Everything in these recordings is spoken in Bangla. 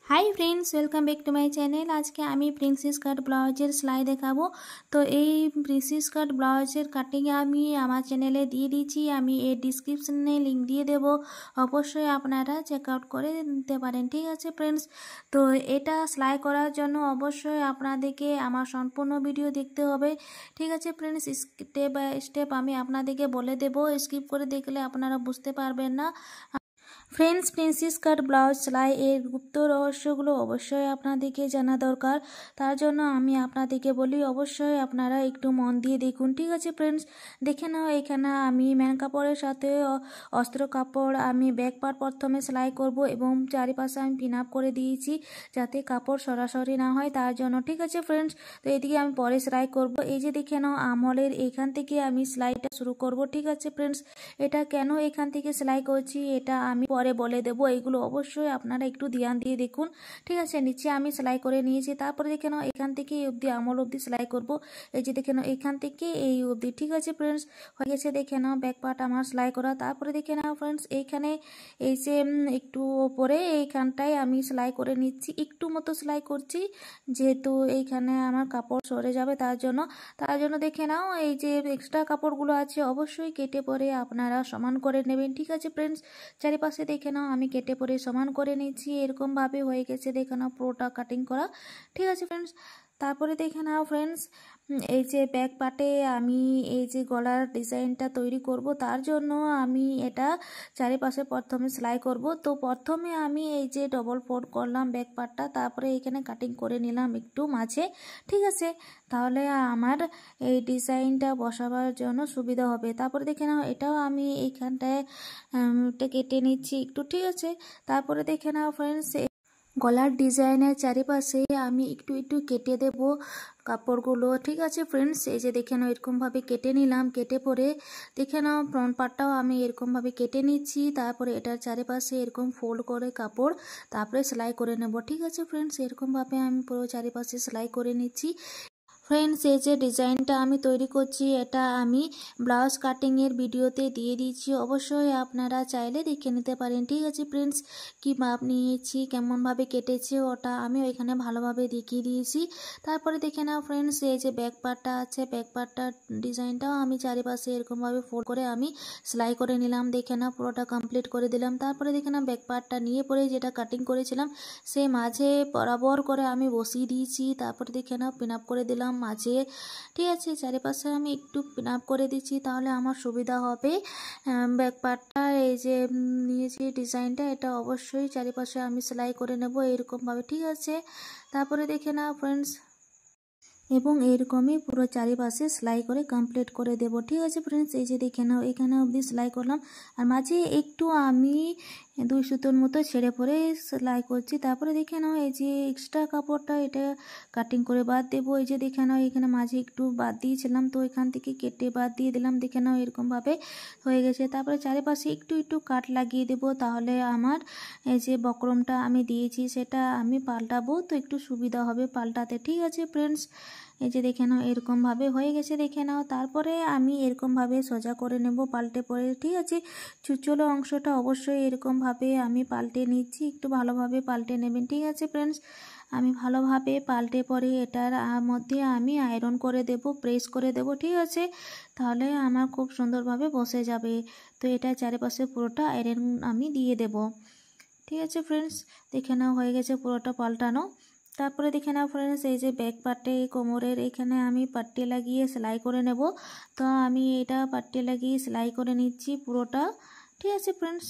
High friends welcome back to my channel. आज के आमी प्रिंसेस काट ब्लाउजेर सेलाई देखाबो। तो ये प्रिंसेस काट ब्लाउजेर काटिंग आमी आमार चैनेले दिए दीची, आमी ए डिस्क्रिप्शने लिंक दिए देबो, अवश्य आपनारा चेकआउट करे निते पारेन। ठीक आछे फ्रेंड्स, तो एटा सेलाई करार जोन्नो अवश्य आपनादेरके आमार सम्पूर्ण भिडियो देखते होबे। ठीक आछे फ्रेंड्स, स्टेप बाई स्टेप आमी आपनादेरके बोले देबो, स्किप करे देखले आपनारा बुझते पारबेन ना। फ्रेंड्स, प्रिंसेस काट ब्लाउज सेलाई एर गुप्त रहस्यगुलो अवश्य आपनादेरके जाना दरकार। तार जोन्नो आमी आपनादेरके बोली अवश्य आपनारा एकटू मन दिए देखुन। ठीक आछे फ्रेंड्स, देखे नाओ एखाने आमी मैन कापड़ेर साथे अस्त्र कापड़ आमी बैक पार्ट प्रथमे सेलाई करब एबं चारिपाशे आमी पिन आप करे दिएछि जाते कापड़ सरासरि ना हय तार जोन्नो। ठीक आछे फ्रेंड्स, तो एदिके आमी परे सेलाई करब। এই যে দেখে নাও আমলের এখান থেকে আমি সেলাইটা শুরু করব। ঠিক আছে फ्रेंड्स, এটা কেন এখান থেকে সেলাই করছি এটা আমি পরে বলে দেব, এইগুলো অবশ্যই আপনারা একটু ধ্যান দিয়ে দেখুন। ঠিক আছে, নিচে আমি সেলাই করে নিয়েছি, তারপরে দেখে নাও এখান থেকে এই অবধি আমল অবধি সেলাই করব। এই যে দেখে নাও এখান থেকে এই অবধি। ঠিক আছে फ्रेंड्स, হয়ে গেছে। দেখে নাও ব্যাক পার্ট আমার সেলাই করা। তারপরে দেখে নাও फ्रेंड्स, এইখানে এই যে একটু উপরে এইখানটায় আমি সেলাই করে নিচ্ছি, একটু মতো সেলাই করছি যেহেতু এইখানে আমার কাপড় সরে যাবে তার জন্য দেখে নাও এই যে এক্সট্রা কাপড়গুলো আছে অবশ্যই কেটে পরে আপনারা সমান করে নেবেন। ঠিক আছে फ्रेंड्स, চারিপাশে দেখে নাও আমি কেটে পরে সমান করে নিচ্ছি, এরকম ভাবে হয়ে গেছে। দেখে নাও পুরোটা কাটিং করা। ঠিক আছে फ्रेंड्स, তারপরে দেখে নাও फ्रेंड्स, এই যে ব্যাক পার্টে আমি এই যে গলার ডিজাইনটা তৈরি করব তার জন্য আমি এটা চারিপাশে প্রথমে সেলাই করব। তো প্রথমে আমি এই যে ডবল ফোল্ড করলাম ব্যাক পার্টটা, তারপরে এখানে কাটিং করে নিলাম একটু মাঝে। ঠিক আছে, তাহলে আমার এই ডিজাইনটা বসাবার জন্য সুবিধা হবে। তারপরে দেখে নাও এটাও আমি এইখানটায় কেটে নিচ্ছি একটু। ঠিক আছে, তারপরে দেখে নাও फ्रेंड्स, গলার ডিজাইনের চারিপাশে আমি একটু একটু কেটে দেব কাপড়গুলো। ঠিক আছে फ्रेंड्स, এই যে দেখে নাও এরকমভাবে কেটে নিলাম। কেটে পরে দেখে নাও ফ্রন্ট পার্টটাও আমি এরকমভাবে কেটে নিচ্ছি, তারপরে এটার চারিপাশে এরকম ফোল্ড করে কাপড় তারপরে সেলাই করে নেব। ঠিক আছে फ्रेंड्स, এরকমভাবে আমি পুরো চারিপাশে সেলাই করে নিচ্ছি। फ्रेंड्स, এই যে ডিজাইনটা আমি তৈরি করছি এটা আমি ব্লাউজ কাটিং এর ভিডিওতে দিয়ে দিয়েছি, অবশ্যই আপনারা চাইলে দেখে নিতে পারেন। ঠিক আছে फ्रेंड्स, কি মাপ নিয়েছি কেমন ভাবে কেটেছি ওটা আমি ওইখানে ভালোভাবে দেখিয়ে দিয়েছি। তারপরে দেখে নাও फ्रेंड्स, এই যে ব্যাক পার্টটা আছে ব্যাক পার্টটার ডিজাইনটাও আমি চারিপাশে এরকম ভাবে ফোল্ড করে আমি সেলাই করে নিলাম। দেখে নাও পুরোটা কমপ্লিট করে দিলাম। তারপরে দেখে নাও ব্যাক পার্টটা নিয়ে পরে যেটা কাটিং করেছিলাম সে মাঝে বরাবর করে আমি বসিয়ে দিয়েছি। তারপরে দেখে নাও পিন আপ করে দিলাম মাঝে। ঠিক আছে, চারিপাশে আমি একটু পিন আপ করে দিচ্ছি তাহলে আমার সুবিধা হবে। ব্যাক পার্টটা এই যে নিয়েছি ডিজাইনটা এটা অবশ্যই চারিপাশে আমি সেলাই করে নেব এরকম ভাবে। ঠিক আছে, তারপরে দেখে নাও फ्रेंड्स, এবং এরকমই পুরো চারিপাশে সেলাই করে কমপ্লিট করে দেব। ঠিক আছে फ्रेंड्स, এই যে দেখে নাও এখানে অবধি সেলাই করলাম আর মাঝে একটু আমি 2 সুতোর মতো ছেড়ে পরে সেলাই করছি। তারপরে দেখে নাও এই যে এক্সট্রা কাপড়টা এটা কাটিং করে বাদ দেব। এই যে দেখে নাও এখানে মাঝে একটু বাদ দিয়েছিলাম তো এখান থেকে কেটে বাদ দিয়ে দিলাম। দেখে নাও এরকমভাবে হয়ে গেছে। তারপরে চারিপাশে একটু একটু কাট লাগিয়ে দেব, তাহলে আমার এই যে বক্রমটা আমি দিয়েছি সেটা আমি পাল্টাবো তো একটু সুবিধা হবে পাল্টাতে। ঠিক আছে फ्रेंड्स, এই যে দেখে নাও এরকমভাবে হয়ে গেছে। দেখে নাও তারপরে আমি এরকমভাবে সোজা করে নেব পাল্টে পরে। ঠিক আছে, চুচলো অংশটা অবশ্যই এরকমভাবে আমি পাল্টে নিচ্ছি, একটু ভালোভাবে পাল্টে নেবেন। ঠিক আছে फ्रेंड्स, আমি ভালোভাবে পাল্টে পরে এটার মধ্যে আমি আয়রন করে দেব, প্রেস করে দেব। ঠিক আছে, তাহলে আমার খুব সুন্দরভাবে বসে যাবে। তো এটা চারিপাশে পুরোটা আয়রন আমি দিয়ে দেব। ঠিক আছে फ्रेंड्स, দেখে নাও হয়ে গেছে পুরোটা পাল্টানো। তারপরে দেখে নাও फ्रेंड्स, এই যে ব্যাক পার্টে কোমরের এখানে আমি পাট্টি লাগিয়ে সেলাই করে নেব। তো আমি এটা পাট্টি লাগিয়ে সেলাই করে নিচ্ছি পুরোটা। ঠিক আছে फ्रेंड्स,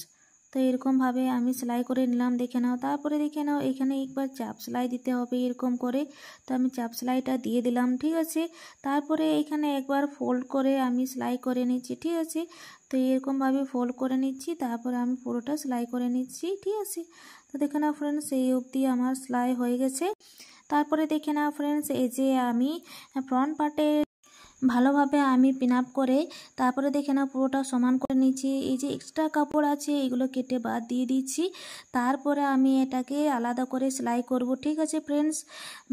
তো এরকমভাবে আমি সেলাই করে নিলাম। দেখে নাও তারপরে দেখে নাও এখানে একবার চাপ সেলাই দিতে হবে এরকম করে, তো আমি চাপ সেলাইটা দিয়ে দিলাম। ঠিক আছে, তারপরে এখানে একবার ফোল্ড করে আমি সেলাই করে নিচ্ছি। ঠিক আছে, তো এরকমভাবে ফোল্ড করে নিচ্ছি, তারপরে আমি পুরোটা সেলাই করে নিচ্ছি। ঠিক আছে, তো দেখে নাও फ्रेंड्स, এই অবধি আমার সেলাই হয়ে গেছে। তারপরে দেখে নাও फ्रेंड्स, এই যে আমি ফ্রন্ট পার্টে ভালোভাবে আমি পিন আপ করে তারপরে দেখে নাও পুরোটা সমান করে নিচ্ছি। এই যে এক্সট্রা কাপড় আছে এগুলো কেটে বাদ দিয়ে দিচ্ছি। তারপরে আমি এটাকে আলাদা করে সেলাই করব। ঠিক আছে ফ্রেন্ডস,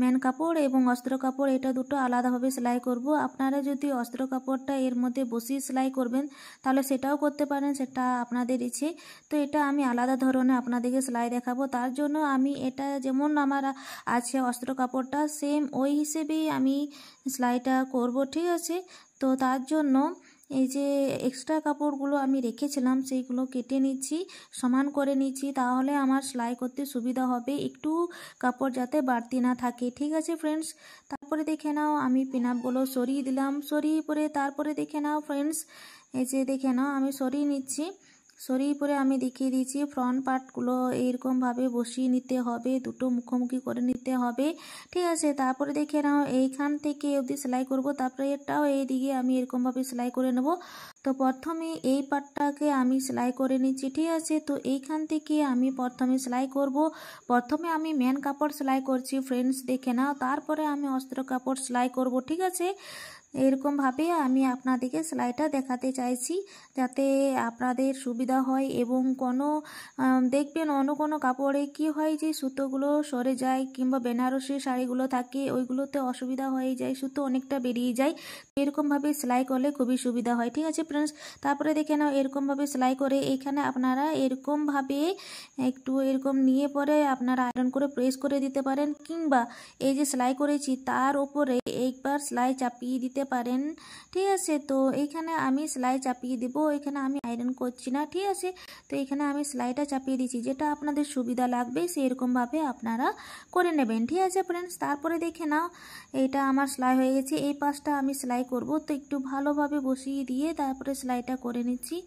মেন কাপড় এবং অস্ত্র কাপড় এটা দুটো আলাদাভাবে সেলাই করব। আপনারা যদি অস্ত্র কাপড়টা এর মধ্যে বসিয়ে সেলাই করবেন তাহলে সেটাও করতে পারেন, সেটা আপনাদের ইচ্ছে। তো এটা আমি আলাদা ধরনের আপনাদেরকে সেলাই দেখাবো। তার জন্য আমি এটা যেমন আমার আছে অস্ত্র কাপড়টা সেম ওই হিসেবেই আমি সেলাইটা করব। ঠিক আছে, তো তার জন্য এই যে এক্সট্রা কাপড়গুলো আমি রেখেছিলাম সেইগুলো কেটে নিচ্ছি, সমান করে নিচ্ছি, তাহলে আমার সেলাই করতে সুবিধা হবে, একটু কাপড় যাতে বাড়তি না থাকে। ঠিক আছে ফ্রেন্ডস, তারপরে দেখে নাও আমি পিনআপগুলো সরিয়ে দিলাম। সরিয়ে পরে তারপরে দেখে নাও ফ্রেন্ডস, এই যে দেখে নাও আমি সরিয়ে নিচ্ছি। সরিয়ে পরে আমি দেখিয়ে দিচ্ছি ফ্রন্ট পার্টগুলো এইরকমভাবে বসিয়ে নিতে হবে, দুটো মুখোমুখি করে নিতে হবে। ঠিক আছে, তারপরে দেখে নাও এইখান থেকে অবধি সেলাই করব, তারপরে এটাও এইদিকে আমি এরকমভাবে সেলাই করে নেব। তো প্রথমে এই পার্টটাকে আমি সেলাই করে নিচ্ছি। ঠিক আছে, তো এইখান থেকে আমি প্রথমে সেলাই করব। প্রথমে আমি মেন কাপড় সেলাই করছি ফ্রেন্ডস, দেখে নাও, তারপরে আমি অস্ত্র কাপড় সেলাই করব। ঠিক আছে, এরকমভাবে আমি আপনাদেরকে সেলাইটা দেখাতে চাইছি যাতে আপনাদের সুবিধা হয়। এবং কোনো দেখবেন অন্য কোনো কাপড়ে কি হয় যে সুতোগুলো সরে যায়, কিংবা বেনারসি শাড়িগুলো থাকে ওইগুলোতে অসুবিধা হয়ে যায়, সুতো অনেকটা বেরিয়ে যায়। এরকমভাবে সেলাই করলে খুবই সুবিধা হয়। ঠিক আছে ফ্রেন্ডস, তারপরে দেখে নাও এরকমভাবে সেলাই করে এখানে আপনারা এরকমভাবে একটু এরকম নিয়ে পরে আপনারা আয়রন করে প্রেস করে দিতে পারেন, কিংবা এই যে সেলাই করেছি তার উপরে একবার সেলাই চাপিয়ে দিতে পারেন। ঠিক আছে, তো এইখানে আমি সেলাই চাপিয়ে দিব, এখানে আমি আয়রন করছি না। ঠিক আছে, তো এখানে আমি সেলাইটা চাপিয়ে দিচ্ছি, যেটা আপনাদের সুবিধা লাগবে সেরকমভাবে আপনারা করে নেবেন। ঠিক আছে ফ্রেন্ডস, তারপরে দেখে নাও এটা আমার সেলাই হয়ে গেছে। এই পাশটা আমি সেলাই করব, তো একটু ভালোভাবে বসিয়ে দিয়ে তারপরে সেলাইটা করে নিচ্ছি।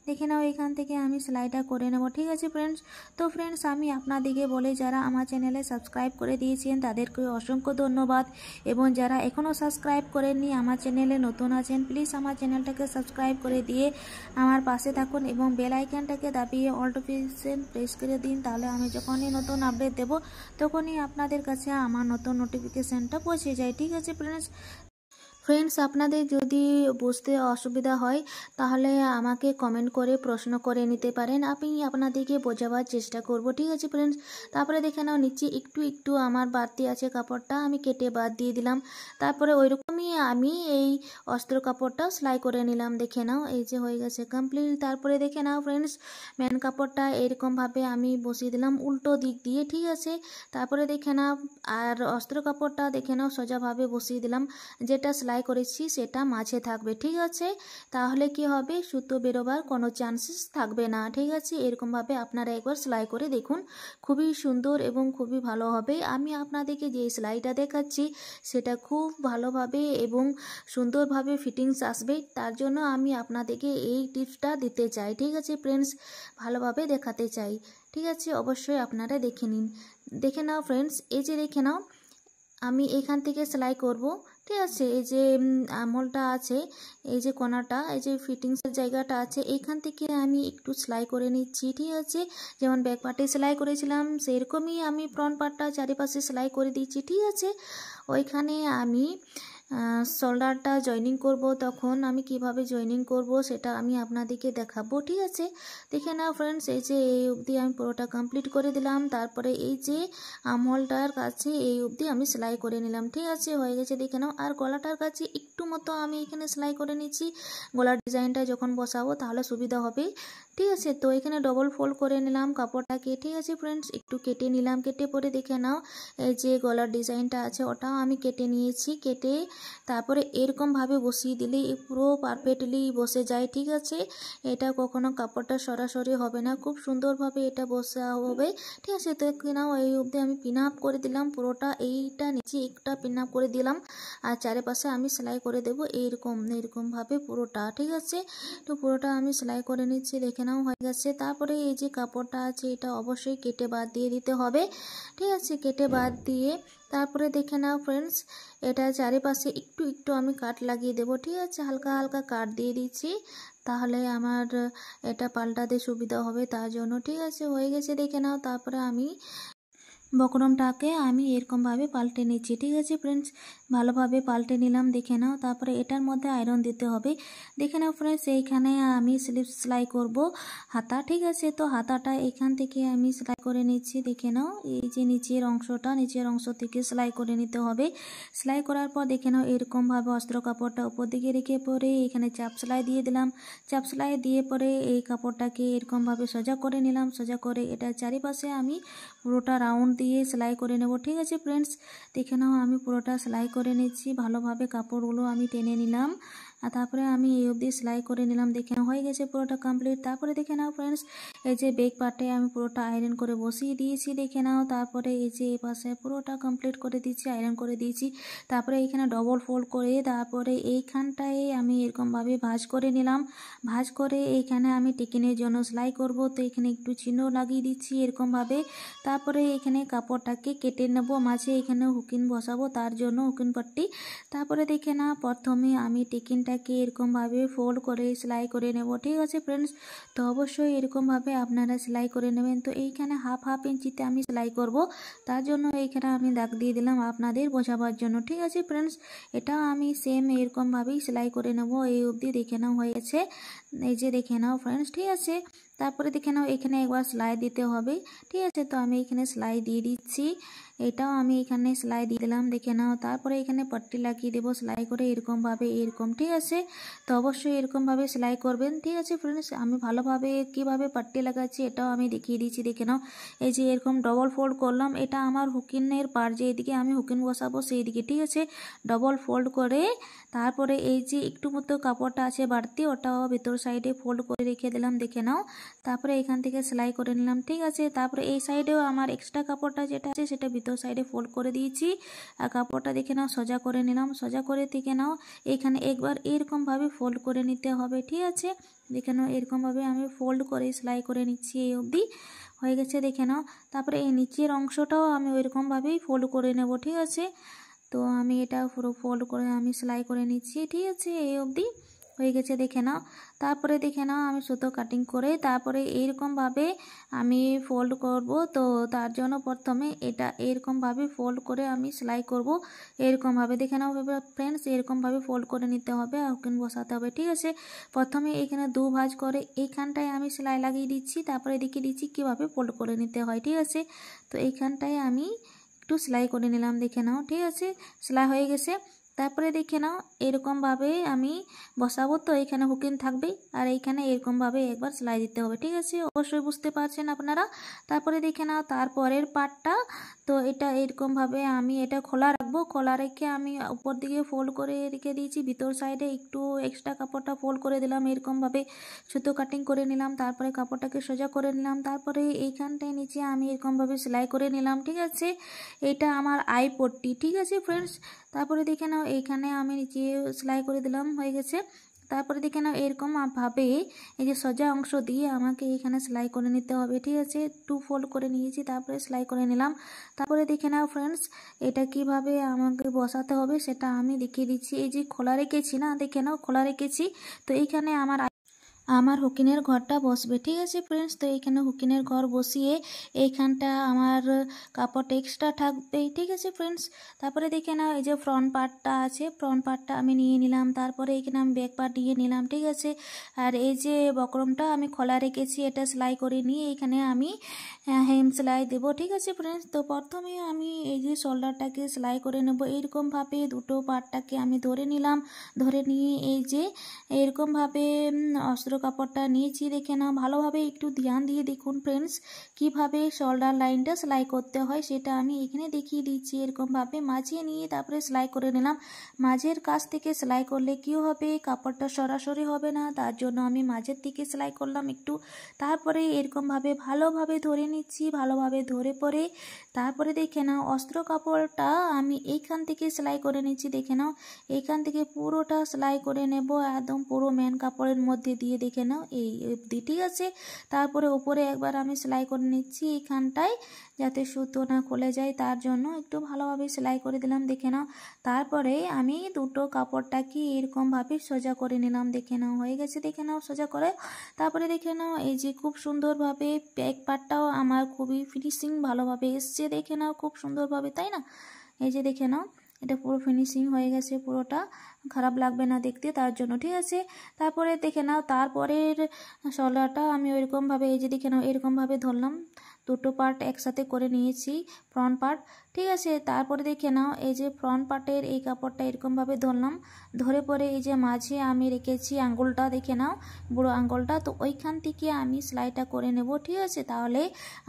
দেখে নাও এখান থেকে আমি সেলাইটা করে নেব। ঠিক আছে ফ্রেন্ডস, তো ফ্রেন্ডস আমি আপনাদেরকে বলে যারা আমার চ্যানেলে সাবস্ক্রাইব করে দিয়েছেন তাদেরকে অসংখ্য ধন্যবাদ, এবং যারা এখনও সাবস্ক্রাইব করেননি আমার চ্যানেলে নতুন আছেন প্লিজ আমার চ্যানেলটাকে সাবস্ক্রাইব করে দিয়ে আমার পাশে থাকুন এবং বেল আইকনটাকে দাবিয়ে অল নোটিফিকেশন প্রেস করে দিন, তাহলে আমি যখনই নতুন আপডেট দেব তখনই আপনাদের কাছে আমার নতুন নোটিফিকেশানটা পৌঁছে যায়। ঠিক আছে ফ্রেন্ডস, আপনাদের যদি বুঝতে অসুবিধা হয় তাহলে আমাকে কমেন্ট করে প্রশ্ন করে নিতে পারেন, আমি আপনাদেরকে বোঝাবার চেষ্টা করব। ঠিক আছে ফ্রেন্ডস, তারপরে দেখে নাও নিচে একটু একটু আমার বাড়তি আছে কাপড়টা আমি কেটে বাদ দিয়ে দিলাম। তারপরে ওইরকমই আমি এই অস্ত্র কাপড়টাও সেলাই করে নিলাম। দেখে নাও এই যে হয়ে গেছে কমপ্লিট। তারপরে দেখে নাও ফ্রেন্ডস, মেন কাপড়টা এরকমভাবে আমি বসিয়ে দিলাম উল্টো দিক দিয়ে। ঠিক আছে, তারপরে দেখে নাও আর অস্ত্র কাপড়টা দেখে নাও সোজাভাবে বসিয়ে দিলাম, যেটা সেলাই করেছি সেটা মাঝে থাকবে। ঠিক আছে, তাহলে কি হবে, সুতো বেরোবার কোনো চান্সেস থাকবে না। ঠিক আছে, এরকমভাবে আপনারা একবার সেলাই করে দেখুন, খুবই সুন্দর এবং খুবই ভালো হবে। আমি আপনাদেরকে যে সেলাইটা দেখাচ্ছি সেটা খুব ভালোভাবে এবং সুন্দরভাবে ফিটিংস আসবে, তার জন্য আমি আপনাদেরকে এই টিপসটা দিতে চাই। ঠিক আছে ফ্রেন্ডস, ভালোভাবে দেখাতে চাই। ঠিক আছে, অবশ্যই আপনারা দেখে নিন। দেখে নাও ফ্রেন্ডস, এই যে দেখে নাও আমি এখান থেকে সেলাই করব। ঠিক আছে, এই যে আমলটা আছে, এই যে কোনাটা, এই যে ফিটিংসের জায়গাটা আছে, এইখান থেকে আমি একটু সেলাই করে নিচ্ছি। ঠিক আছে, যেমন ব্যাক পার্টে সেলাই করেছিলাম সেরকমই আমি ফ্রন্ট পার্টটা চারিপাশে সেলাই করে দিচ্ছি। ঠিক আছে, ওইখানে আমি শোল্ডারটা জয়েনিং করব, তখন আমি কিভাবে জয়েনিং করব সেটা আমি আপনাদেরকে দেখাবো। ঠিক আছে, দেখে নাও ফ্রেন্ডস, এই যে এই অবধি আমি পুরোটা কমপ্লিট করে দিলাম। তারপরে এই যে আমহোলটার কাছে এই অবধি আমি সেলাই করে নিলাম। ঠিক আছে, হয়ে গেছে দেখে নাও। আর গলাটার কাছে একটু মতো আমি এখানে সেলাই করে নিচ্ছি, গলার ডিজাইনটা যখন বসাবো তাহলে সুবিধা হবে। ঠিক আছে, তো এখানে ডবল ফোল্ড করে নিলাম কাপড়টাকে। ঠিক আছে ফ্রেন্ডস, একটু কেটে নিলাম, কেটে পরে দেখে নাও এই যে গলার ডিজাইনটা আছে ওটাও আমি কেটে নিয়েছি। কেটে তারপরে এরকমভাবে বসিয়ে দিলে পুরো পারফেক্টলি বসে যায়। ঠিক আছে, এটা কখনো কাপড়টা সরাসরি হবে না, খুব সুন্দরভাবে এটা বসা হবে। ঠিক আছে, তো নাও এই অবধি আমি পিন আপ করে দিলাম পুরোটা, এইটা নিচে একটা পিন আপ করে দিলাম, আর চারিপাশে আমি সেলাই করে দেব এরকমভাবে পুরোটা। ঠিক আছে, তো পুরোটা আমি সেলাই করে নিচ্ছি, দেখে নাও হয়ে গেছে। তারপরে এই যে কাপড়টা আছে এটা অবশ্যই কেটে বাদ দিয়ে দিতে হবে। ঠিক আছে, কেটে বাদ দিয়ে তারপরে দেখে নাও ফ্রেন্ডস, এটা চারিপাশে একটু একটু আমি কাট লাগিয়ে দেবো। ঠিক আছে, হালকা হালকা কাট দিয়ে দিচ্ছি, তাহলে আমার এটা পাল্টাতে সুবিধা হবে তার জন্য। ঠিক আছে, হয়ে গেছে দেখে নাও। তারপরে আমি বক্রমটাকে আমি এরকমভাবে পাল্টে নিচ্ছি। ঠিক আছে ফ্রেন্ডস, ভালোভাবে পাল্টে নিলাম, দেখে নাও। তারপরে এটার মধ্যে আয়রন দিতে হবে। দেখে নাও ফ্রেন্ডস, এইখানে আমি স্লিপ সেলাই করব হাতা। ঠিক আছে, তো হাতাটা এখান থেকে আমি সেলাই করে নিচ্ছি। দেখে নাও, এই যে নিচের অংশটা, নিচের অংশ থেকে সেলাই করে নিতে হবে। সেলাই করার পর দেখে নাও এরকমভাবে অস্ত্র কাপড়টা উপর দিকে রেখে পরে এখানে চাপ সেলাই দিয়ে দিলাম। চাপ সেলাই দিয়ে পরে এই কাপড়টাকে এরকমভাবে সোজা করে নিলাম। সোজা করে এটা চারিপাশে আমি পুরোটা রাউন্ড দিয়ে সেলাই করে নেব। ঠিক আছে ফ্রেন্ডস, দেখে নাও আমি পুরোটা সেলাই করে নিচ্ছি। ভালোভাবে কাপড়গুলো আমি টেনে নিলাম, আর তারপরে আমি এই অবধি সেলাই করে নিলাম। দেখে নাও হয়ে গেছে পুরোটা কমপ্লিট। তারপরে দেখে নাও ফ্রেন্ডস, এই যে ব্যাক পার্টে আমি পুরোটা আয়রন করে বসিয়ে দিয়েছি। দেখে নাও, তারপরে এই যে এই পাশে পুরোটা কমপ্লিট করে দিচ্ছি, আয়রন করে দিয়েছি। তারপরে এখানে ডবল ফোল্ড করে তারপরে এইখানটায় আমি এরকমভাবে ভাঁজ করে নিলাম। ভাঁজ করে এইখানে আমি টিকিনের জন্য সেলাই করব, তো এখানে একটু চিহ্ন লাগিয়ে দিচ্ছি এরকমভাবে। তারপরে এখানে কাপড়টাকে কেটে নেব, মাঝে এখানে হুকিন বসাবো, তার জন্য হুকিন পট্টি। তারপরে দেখে না, প্রথমে আমি টিকিনটাকে এরকমভাবে ফোল্ড করে সেলাই করে নেব। ঠিক আছে ফ্রেন্ডস, তো অবশ্যই এরকমভাবে আপনারা সেলাই করে নেবেন। তো এইখানে হাফ ইঞ্চিতে আমি সেলাই করব, তার জন্য এইখানে আমি দাগ দিয়ে দিলাম আপনাদের বোঝাবার জন্য। ঠিক আছে ফ্রেন্ডস, এটা আমি সেম এরকমভাবেই সেলাই করে নেব। এই অবধি দেখে নাও হয়ে গেছে, এই যে দেখে নাও ফ্রেন্ডস। ঠিক আছে, তারপরে দেখে নাও এখানে একবার সেলাই দিতে হবে। ঠিক আছে, তো আমি এখানে সেলাই দিয়ে দিচ্ছি। এটাও আমি এখানে সেলাই দিয়ে দিলাম, দেখে নাও। তারপরে এখানে পট্টি লাগিয়ে দেবো সেলাই করে এরকমভাবে, এরকম। ঠিক আছে, তো অবশ্যই এরকমভাবে সেলাই করবেন। ঠিক আছে ফ্রেন্ডস, আমি ভালোভাবে কিভাবে পট্টি লাগাচ্ছি এটাও আমি দেখিয়ে দিচ্ছি। দেখে নাও, এই যে এরকম ডবল ফোল্ড করলাম, এটা আমার হুকিনের পার, যে এদিকে আমি হুকিন বসাবো সেই দিকে। ঠিক আছে, ডবল ফোল্ড করে তারপরে এই যে একটু মতো কাপড়টা আছে বাড়তি, ওটাও ভেতর সাইডে ফোল্ড করে রেখে দিলাম। দেখে নাও, তারপরে এখান থেকে সেলাই করে নিলাম। ঠিক আছে, তারপরে এই সাইডেও আমার এক্সট্রা কাপড়টা যেটা আছে সেটা ভিতর সাইডে ফোল্ড করে দিয়েছি, আর কাপড়টা দেখে নাও সোজা করে নিলাম। সোজা করে দেখে নাও এখানে একবার এরকমভাবে ফোল্ড করে নিতে হবে। ঠিক আছে, দেখে নাও এরকমভাবে আমি ফোল্ড করে সেলাই করে নিচ্ছি। এই অবধি হয়ে গেছে, দেখে নাও। তারপরে এই নিচের অংশটাও আমি ওইরকমভাবেই ফোল্ড করে নেব। ঠিক আছে, তো আমি এটা পুরো ফোল্ড করে আমি সেলাই করে নিচ্ছি। ঠিক আছে, এই অবধি হয়ে গেছে, দেখে নাও। তারপরে দেখে নাও আমি সুতো কাটিং করে তারপরে এইরকমভাবে আমি ফোল্ড করব। তো তার জন্য প্রথমে এটা এরকমভাবে ফোল্ড করে আমি সেলাই করব। এরকমভাবে দেখে নাও ফ্রেন্ডস, এরকমভাবে ফোল্ড করে নিতে হবে, হুকিন বসাতে হবে। ঠিক আছে, প্রথমে এখানে দু ভাঁজ করে এইখানটায় আমি সেলাই লাগিয়ে দিচ্ছি, তারপরে দেখিয়ে দিচ্ছি কীভাবে ফোল্ড করে নিতে হয়। ঠিক আছে, তো এইখানটায় আমি একটু সেলাই করে নিলাম, দেখে নাও। ঠিক আছে, সেলাই হয়ে গেছে। তারপরে দেখে নাও এরকমভাবে আমি বসাবো, তো এখানে হুকিন থাকবে আর এইখানে এরকমভাবে একবার সেলাই দিতে হবে। ঠিক আছে, অবশ্যই বুঝতে পারছেন আপনারা। তারপরে দেখে নাও তারপরের পার্টটা, তো এটা এরকমভাবে আমি এটা খোলা রাখবো। খোলা রেখে আমি উপর দিকে ফোল্ড করে রেখে দিয়েছি, ভিতর সাইডে একটু এক্সট্রা কাপড়টা ফোল্ড করে দিলাম, এরকমভাবে সুতো কাটিং করে নিলাম। তারপরে কাপড়টাকে সোজা করে নিলাম, তারপরে এইখানটায় নিচে আমি এরকমভাবে সেলাই করে নিলাম। ঠিক আছে, এটা আমার আই পট্টি। ঠিক আছে ফ্রেন্ডস, তারপরে দেখে নাও এইখানে আমি নিচে সেলাই করে দিলাম, হয়ে গেছে। তারপরে দেখে নাও এরকম ভাবে এই যে সোজা অংশ দিয়ে আমাকে এখানে সেলাই করে নিতে হবে। ঠিক আছে, টু ফোল্ড করে নিয়েছি, তারপরে সেলাই করে নিলাম। তারপরে দেখে নাও ফ্রেন্ডস, এটা কিভাবে আমাকে বসাতে হবে সেটা আমি দেখিয়ে দিচ্ছি। এই যে খোলা রেখেছি না, দেখে নাও খোলা রেখেছি, তো এইখানে আমার হুকিনের ঘরটা বসবে। ঠিক আছে ফ্রেন্ডস, তো এইখানে হুকিনের ঘর বসিয়ে এইখানটা আমার কাপড়টা এক্সট্রা থাকবে। ঠিক আছে ফ্রেন্ডস, তারপরে দেখে নাও এই যে ফ্রন্ট পার্টটা আছে, ফ্রন্ট পার্টটা আমি নিয়ে নিলাম। তারপরে এখানে আমি ব্যাক পার্ট নিয়ে নিলাম। ঠিক আছে, আর এই যে বক্রমটা আমি খোলা রেখেছি, এটা সেলাই করে নিয়ে এখানে আমি হেম সেলাই দেবো। ঠিক আছে ফ্রেন্ডস, তো প্রথমে আমি এই যে শোল্ডারটাকে সেলাই করে নেব। এইরকমভাবে দুটো পার্টটাকে আমি ধরে নিলাম, ধরে নিয়ে এই যে এরকমভাবে অস্ত্র কাপড়টা নিয়েছি। দেখে নাও ভালোভাবে, একটু ধ্যান দিয়ে দেখুন ফ্রেন্ডস, কিভাবে শোল্ডার লাইনটা সেলাই করতে হয় সেটা আমি এখানে দেখিয়ে দিচ্ছি। এরকমভাবে মাঝে নিয়ে তারপরে সেলাই করে নিলাম। মাঝের কাছ থেকে সেলাই করলে কি হবে, কাপড়টা সরাসরি হবে না, তার জন্য আমি মাঝের দিকে সেলাই করলাম একটু। তারপরে এরকমভাবে ভালোভাবে ধরে নিচ্ছি, ভালোভাবে ধরে পরে তারপরে দেখে নাও অস্ত্র কাপড়টা আমি এইখান থেকে সেলাই করে নিচ্ছি। দেখে নাও এইখান থেকে পুরোটা সেলাই করে নেব, একদম পুরো মেন কাপড়ের মধ্যে দিয়ে দেখে নাও এই অবধি, ঠিক আছে। তারপরে উপরে একবার আমি সেলাই করে নিচ্ছি এইখানটায়, যাতে সুতো না খুলে যায়, তার জন্য একটু ভালোভাবে সেলাই করে দিলাম, দেখে নাও। তারপরে আমি দুটো কাপড়টাকে এরকমভাবে সোজা করে নিলাম, দেখে নাও হয়ে গেছে, দেখে নাও সোজা করে। তারপরে দেখে নাও এই যে খুব সুন্দরভাবে ব্যাক পার্টটাও আমার খুবই ফিনিশিং ভালোভাবে এসছে, দেখে নাও খুব সুন্দরভাবে, তাই না? এই যে দেখে নাও এটা পুরো ফিনিশিং হয়ে গেছে, পুরোটা খারাপ লাগবে না দেখতে, তার জন্য, ঠিক আছে। তারপরে দেখে নাও তারপরের শোল্ডারটা আমি ওইরকমভাবে এই যে দেখে নাও এরকমভাবে ধরলাম, দুটো পার্ট একসাথে করে নিয়েছি ফ্রন্ট পার্ট, ঠিক আছে। তারপরে দেখে নাও এই যে ফ্রন্ট পার্টের এই কাপড়টা এরকমভাবে ধরলাম, ধরে পরে এই যে মাঝে আমি রেখেছি আঙ্গুলটা, দেখে নাও বুড়ো আঙ্গুলটা, তো ওইখান থেকে আমি সেলাইটা করে নেব, ঠিক আছে। তাহলে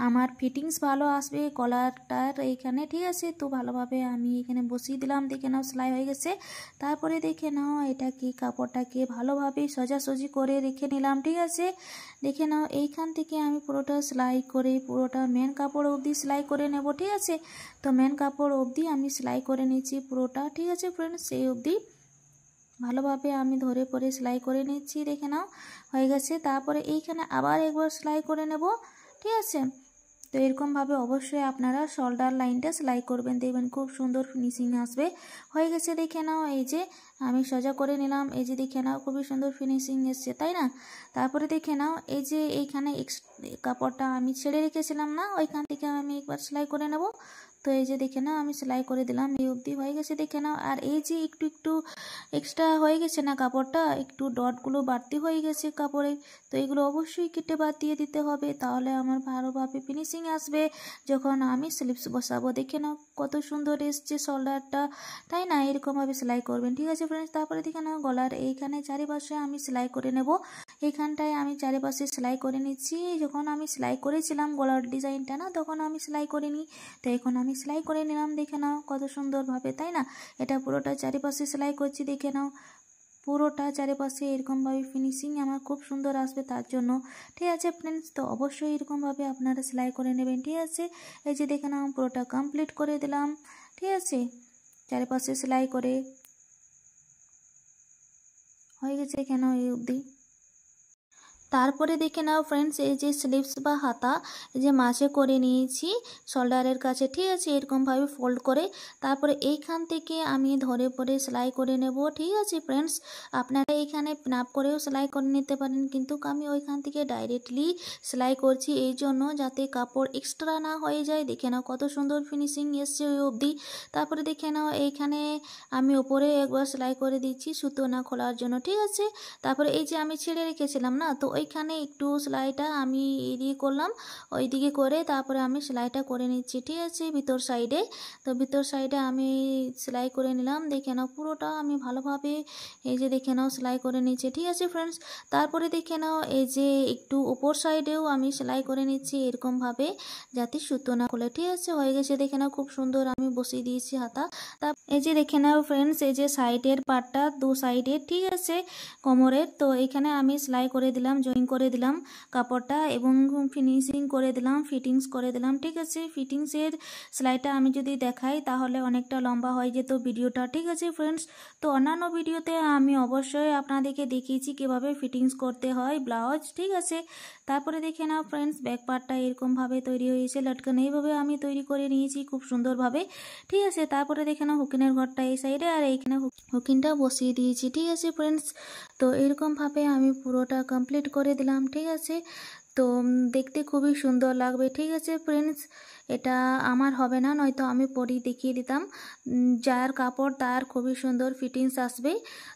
আমার ফিটিংস ভালো আসবে কলারটার এইখানে, ঠিক আছে। তো ভালোভাবে আমি এখানে বসিয়ে দিলাম, দেখে নাও সেলাই হয়ে গেছে। তারপরে দেখে নাও এটাকে কাপড়টাকে ভালোভাবে সোজাসুজি করে রেখে নিলাম, ঠিক আছে। দেখে নাও এইখান থেকে আমি পুরোটা সেলাই করে পুরোটা মেন কাপড় অবধি সেলাই করে নেব, ঠিক আছে। তো মেন কাপড় অবধি আমি সেলাই করে নিচ্ছি পুরোটা, ঠিক আছে ফ্রেন্ডস, সেই অবধি ভালোভাবে আমি ধরে পরে সেলাই করে নিচ্ছি, দেখে নাও হয়ে গেছে। তারপরে এইখানে আবার একবার সেলাই করে নেব, ঠিক আছে। তো এরকমভাবে অবশ্যই আপনারা শোল্ডার লাইনটা সেলাই করবেন, দেখবেন খুব সুন্দর ফিনিশিং আসবে। হয়ে গেছে দেখে নাও এই যে আমি সোজা করে নিলাম, এই যে দেখে নাও খুবই সুন্দর ফিনিশিং এসছে, তাই না? তারপরে দেখে নাও এই যে এইখানে কাপড়টা আমি ছেড়ে রেখেছিলাম না, ওইখান থেকে আমি একবার সেলাই করে নেব। তো এই যে দেখে নাও আমি সেলাই করে দিলাম, এই অবধি হয়ে গেছে, দেখে নাও। আর এই যে একটু একটু এক্সট্রা হয়ে গেছে না কাপড়টা, একটু ডটগুলো বাড়তি হয়ে গেছে কাপড়ে, তো এগুলো অবশ্যই কেটে বাদ দিয়ে দিতে হবে, তাহলে আমার ভালোভাবে ফিনিশিং আসবে যখন আমি স্লিপস বসাবো। দেখে নাও কত সুন্দর এসছে শোল্ডারটা, তাই না? এরকমভাবে সেলাই করবেন, ঠিক আছে ফ্রেন্ডস। তারপরে দেখে নাও গলার এইখানে চারিপাশে আমি সেলাই করে নেব, এইখানটায় আমি চারিপাশে সেলাই করে নিচ্ছি। যখন আমি সেলাই করেছিলাম গলার ডিজাইনটা না, তখন আমি সেলাই করে নিই, তো এখন আমি সেলাই করে নিলাম, দেখে নাও কত সুন্দরভাবে, তাই না? এটা পুরোটা চারিপাশে সেলাই করছি, দেখে নাও পুরোটা চারিপাশে এরকমভাবে ফিনিশিং আমার খুব সুন্দর আসবে, তার জন্য, ঠিক আছে ফ্রেন্ডস। তো অবশ্যই এরকমভাবে আপনারা সেলাই করে নেবেন, ঠিক আছে। এই যে দেখে নাও পুরোটা কমপ্লিট করে দিলাম, ঠিক আছে, চারিপাশে সেলাই করে হয়ে গেছে কেন এই অবধি। তারপরে দেখে নাও ফ্রেন্ডস এই যে স্লিভস বা হাতা এই যে মাঝে করে নিয়েছি শোল্ডারের কাছে, ঠিক আছে, এরকমভাবে ফোল্ড করে। তারপরে এইখান থেকে আমি ধরে পরে সেলাই করে নেব, ঠিক আছে ফ্রেন্ডস। আপনারা এইখানে নাপ করেও সেলাই করে নিতে পারেন, কিন্তু আমি ওইখান থেকে ডাইরেক্টলি সেলাই করছি এই জন্য যাতে কাপড় এক্সট্রা না হয়ে যায়। দেখে নাও কত সুন্দর ফিনিশিং এসছে ওই অবধি। তারপরে দেখে নাও এইখানে আমি ওপরে একবার সেলাই করে দিচ্ছি সুতো না খোলার জন্য, ঠিক আছে। তারপরে এই যে আমি ছেড়ে রেখেছিলাম না, তো ওইখানে একটু সেলাইটা আমি এদিকে করলাম, ওইদিকে করে তারপরে আমি সেলাইটা করে নিচ্ছি, ঠিক আছে, ভিতর সাইডে। তো ভিতর সাইডে আমি সেলাই করে নিলাম, দেখে নাও পুরোটা আমি ভালোভাবে এই যে দেখে নাও সেলাই করে নিচ্ছি, ঠিক আছে ফ্রেন্ডস। তারপরে দেখে নাও এই যে একটু উপর সাইডেও আমি সেলাই করে নিচ্ছি এরকমভাবে, যাতে সুতো না খুলে, ঠিক আছে। হয়ে গেছে দেখে নাও খুব সুন্দর আমি বসিয়ে দিয়েছি হাতা। তা এই যে দেখে নাও ফ্রেন্ডস এই যে সাইডের পার্টটা দু সাইডে, ঠিক আছে, কোমরের, তো এখানে আমি সেলাই করে দিলাম, জয়েন করে দিলাম কাপড়টা এবং ফিনিশিং করে দিলাম, ফিটিংস করে দিলাম, ঠিক আছে। ফিটিংসের সেলাইটা আমি যদি দেখাই তাহলে অনেকটা লম্বা হয়ে যেত ভিডিওটা, ঠিক আছে ফ্রেন্ডস। তো অন্যান্য ভিডিওতে আমি অবশ্যই আপনাদেরকে দেখিয়েছি কিভাবে ফিটিংস করতে হয় ব্লাউজ, ঠিক আছে। তারপরে দেখে নাও ফ্রেন্ডস ব্যাক পার্টটা এরকমভাবে তৈরি হয়েছে, লটকানো এইভাবে আমি তৈরি করে নিয়েছি খুব সুন্দরভাবে, ঠিক আছে। তারপরে দেখে নাও হুকিনের ঘরটা এই সাইডে আর এইখানে হুকিনটা বসিয়ে দিয়েছি, ঠিক আছে ফ্রেন্ডস। তো এরকমভাবে আমি পুরোটা কমপ্লিট করে দিলাম, ঠিক আছে। তো দেখতে খুবই সুন্দর লাগবে, ঠিক আছে ফ্রেন্ডস। এটা আমার হবে না, নয়তো আমি পরেই দেখিয়ে দিতাম, যার কাপড় তার খুবই সুন্দর ফিটিংস আসবে।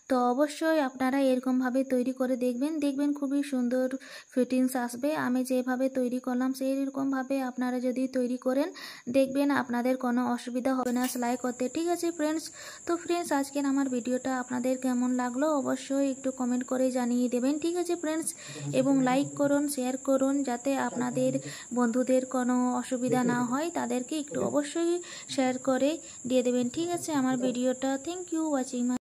তো অবশ্যই আপনারা এরকমভাবে তৈরি করে দেখবেন, দেখবেন খুবই সুন্দর ফিটিংস আসবে। আমি যেভাবে তৈরি করলাম সেই রকমভাবে আপনারা যদি তৈরি করেন দেখবেন আপনাদের কোনো অসুবিধা হবে না সেলাই করতে, ঠিক আছে ফ্রেন্ডস। তো ফ্রেন্ডস আজকের আমার ভিডিওটা আপনাদের কেমন লাগলো অবশ্যই একটু কমেন্ট করে জানিয়ে দেবেন, ঠিক আছে ফ্রেন্ডস। এবং লাইক করুন, শেয়ার করুন, যাতে আপনাদের বন্ধুদের কোনো অসুবিধা না হয়, তাদেরকে একটু অবশ্যই শেয়ার করে দিয়ে দেবেন, ঠিক আছে আমার ভিডিওটা। Thank you watching my